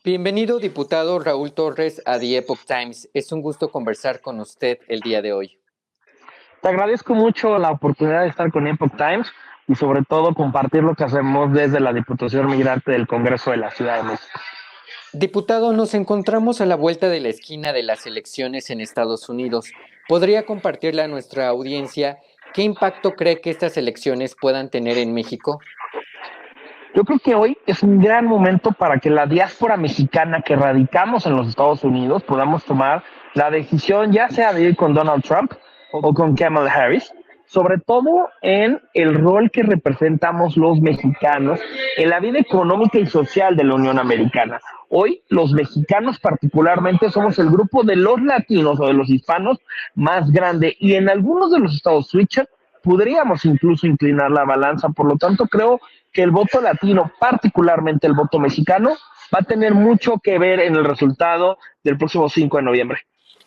Bienvenido, diputado Raúl Torres, a The Epoch Times. Es un gusto conversar con usted el día de hoy. Te agradezco mucho la oportunidad de estar con Epoch Times y sobre todo compartir lo que hacemos desde la Diputación Migrante del Congreso de la Ciudad de México. Diputado, nos encontramos a la vuelta de la esquina de las elecciones en Estados Unidos. ¿Podría compartirle a nuestra audiencia qué impacto cree que estas elecciones puedan tener en México? Yo creo que hoy es un gran momento para que la diáspora mexicana que radicamos en los Estados Unidos podamos tomar la decisión ya sea de ir con Donald Trump o con Kamala Harris, sobre todo en el rol que representamos los mexicanos en la vida económica y social de la Unión Americana. Hoy los mexicanos particularmente somos el grupo de los latinos o de los hispanos más grande y en algunos de los estados switcher podríamos incluso inclinar la balanza. Por lo tanto, creo que el voto latino, particularmente el voto mexicano, va a tener mucho que ver en el resultado del próximo 5 de noviembre.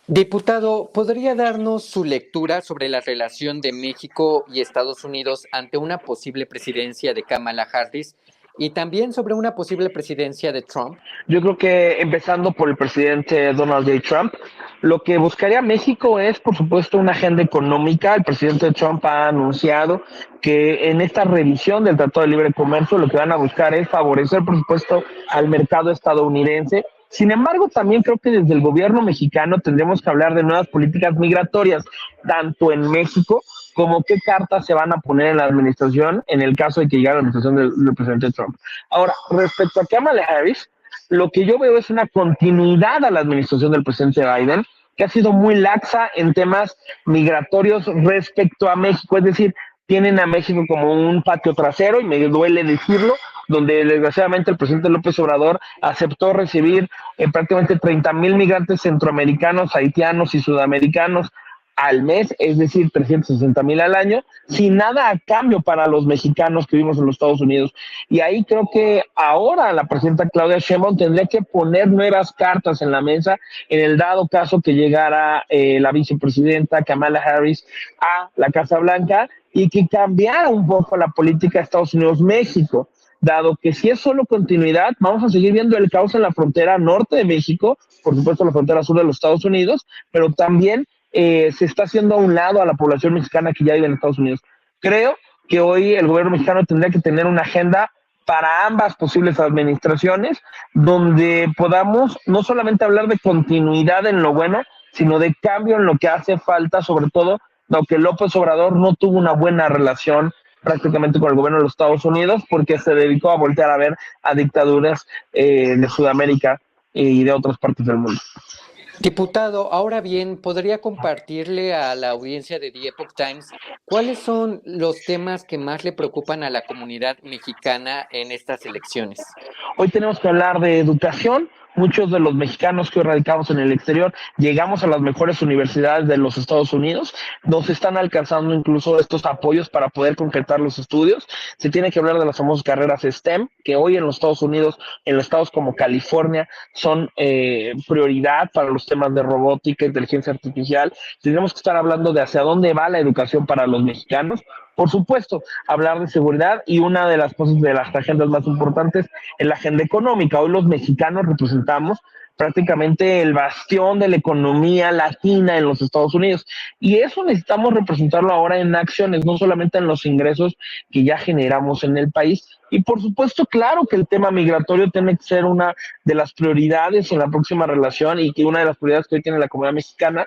Diputado, ¿podría darnos su lectura sobre la relación de México y Estados Unidos ante una posible presidencia de Kamala Harris y también sobre una posible presidencia de Trump? Yo creo que empezando por el presidente Donald J. Trump, lo que buscaría México es, por supuesto, una agenda económica. El presidente Trump ha anunciado que en esta revisión del Tratado de Libre Comercio lo que van a buscar es favorecer, por supuesto, al mercado estadounidense. Sin embargo, también creo que desde el gobierno mexicano tendremos que hablar de nuevas políticas migratorias, tanto en México como qué cartas se van a poner en la administración en el caso de que llegue a la administración del presidente Trump. Ahora, respecto a Kamala Harris, lo que yo veo es una continuidad a la administración del presidente Biden, que ha sido muy laxa en temas migratorios respecto a México, es decir, tienen a México como un patio trasero, y me duele decirlo, donde desgraciadamente el presidente López Obrador aceptó recibir prácticamente 30,000 migrantes centroamericanos, haitianos y sudamericanos al mes, es decir, 360,000 al año, sin nada a cambio para los mexicanos que vivimos en los Estados Unidos. Y ahí creo que ahora la presidenta Claudia Sheinbaum tendría que poner nuevas cartas en la mesa en el dado caso que llegara la vicepresidenta Kamala Harris a la Casa Blanca y que cambiara un poco la política de Estados Unidos-México, dado que si es solo continuidad, vamos a seguir viendo el caos en la frontera norte de México, por supuesto la frontera sur de los Estados Unidos, pero también se está haciendo a un lado a la población mexicana que ya vive en Estados Unidos. Creo que hoy el gobierno mexicano tendría que tener una agenda para ambas posibles administraciones, donde podamos no solamente hablar de continuidad en lo bueno, sino de cambio en lo que hace falta, sobre todo, dado que López Obrador no tuvo una buena relación prácticamente con el gobierno de los Estados Unidos, porque se dedicó a voltear a ver a dictaduras de Sudamérica y de otras partes del mundo. Diputado, ahora bien, ¿podría compartirle a la audiencia de The Epoch Times cuáles son los temas que más le preocupan a la comunidad mexicana en estas elecciones? Hoy tenemos que hablar de educación. Muchos de los mexicanos que hoy radicamos en el exterior llegamos a las mejores universidades de los Estados Unidos. Nos están alcanzando incluso estos apoyos para poder concretar los estudios. Se tiene que hablar de las famosas carreras STEM, que hoy en los Estados Unidos, en los estados como California, son prioridad para los temas de robótica, inteligencia artificial. Tenemos que estar hablando de hacia dónde va la educación para los mexicanos. Por supuesto, hablar de seguridad y una de las cosas de las agendas más importantes es la agenda económica. Hoy los mexicanos representamos prácticamente el bastión de la economía latina en los Estados Unidos y eso necesitamos representarlo ahora en acciones, no solamente en los ingresos que ya generamos en el país. Y por supuesto, claro que el tema migratorio tiene que ser una de las prioridades en la próxima relación y que una de las prioridades que hoy tiene la comunidad mexicana,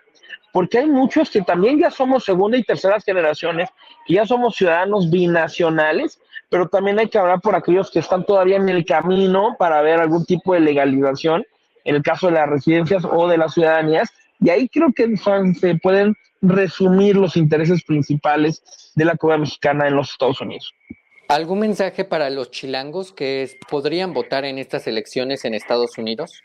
porque hay muchos que también ya somos segunda y terceras generaciones, que ya somos ciudadanos binacionales, pero también hay que hablar por aquellos que están todavía en el camino para ver algún tipo de legalización, en el caso de las residencias o de las ciudadanías, y ahí creo que se pueden resumir los intereses principales de la comunidad mexicana en los Estados Unidos. ¿Algún mensaje para los chilangos que podrían votar en estas elecciones en Estados Unidos?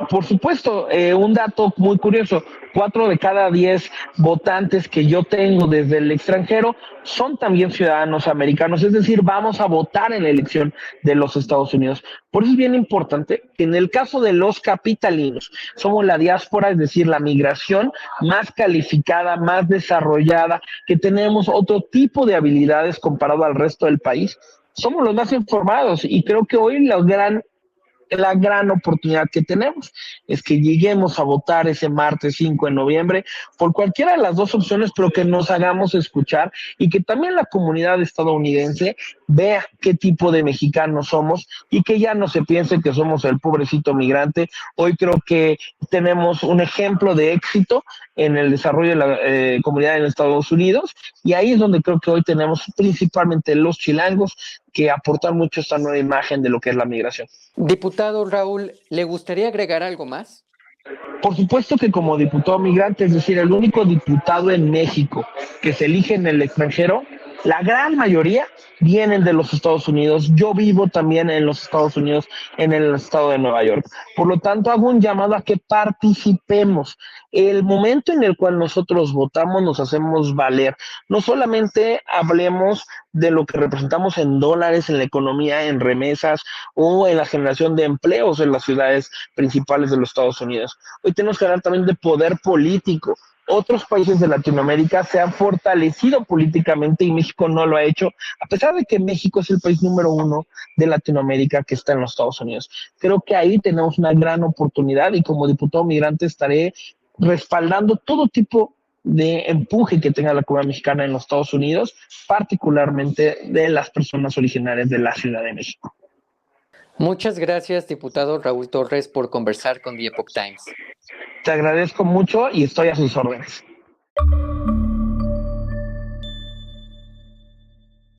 Por supuesto, un dato muy curioso, 4 de cada 10 votantes que yo tengo desde el extranjero son también ciudadanos americanos, es decir, vamos a votar en la elección de los Estados Unidos. Por eso es bien importante que en el caso de los capitalinos, somos la diáspora, es decir, la migración más calificada, más desarrollada, que tenemos otro tipo de habilidades comparado al resto del país, somos los más informados y creo que hoy la gran la gran oportunidad que tenemos es que lleguemos a votar ese martes 5 de noviembre por cualquiera de las dos opciones, pero que nos hagamos escuchar y que también la comunidad estadounidense vea qué tipo de mexicanos somos y que ya no se piense que somos el pobrecito migrante. Hoy creo que tenemos un ejemplo de éxito en el desarrollo de la comunidad en Estados Unidos, y ahí es donde creo que hoy tenemos principalmente los chilangos que aportar mucho esta nueva imagen de lo que es la migración. Diputado Raúl, ¿le gustaría agregar algo más? Por supuesto que como diputado migrante, es decir, el único diputado en México que se elige en el extranjero, la gran mayoría vienen de los Estados Unidos. Yo vivo también en los Estados Unidos, en el estado de Nueva York. Por lo tanto, hago un llamado a que participemos. El momento en el cual nosotros votamos nos hacemos valer. No solamente hablemos de lo que representamos en dólares, en la economía, en remesas o en la generación de empleos en las ciudades principales de los Estados Unidos. Hoy tenemos que hablar también de poder político. Otros países de Latinoamérica se han fortalecido políticamente y México no lo ha hecho, a pesar de que México es el país número 1 de Latinoamérica que está en los Estados Unidos. Creo que ahí tenemos una gran oportunidad y como diputado migrante estaré respaldando todo tipo de empuje que tenga la comunidad mexicana en los Estados Unidos, particularmente de las personas originarias de la Ciudad de México. Muchas gracias, diputado Raúl Torres, por conversar con The Epoch Times. Te agradezco mucho y estoy a sus órdenes.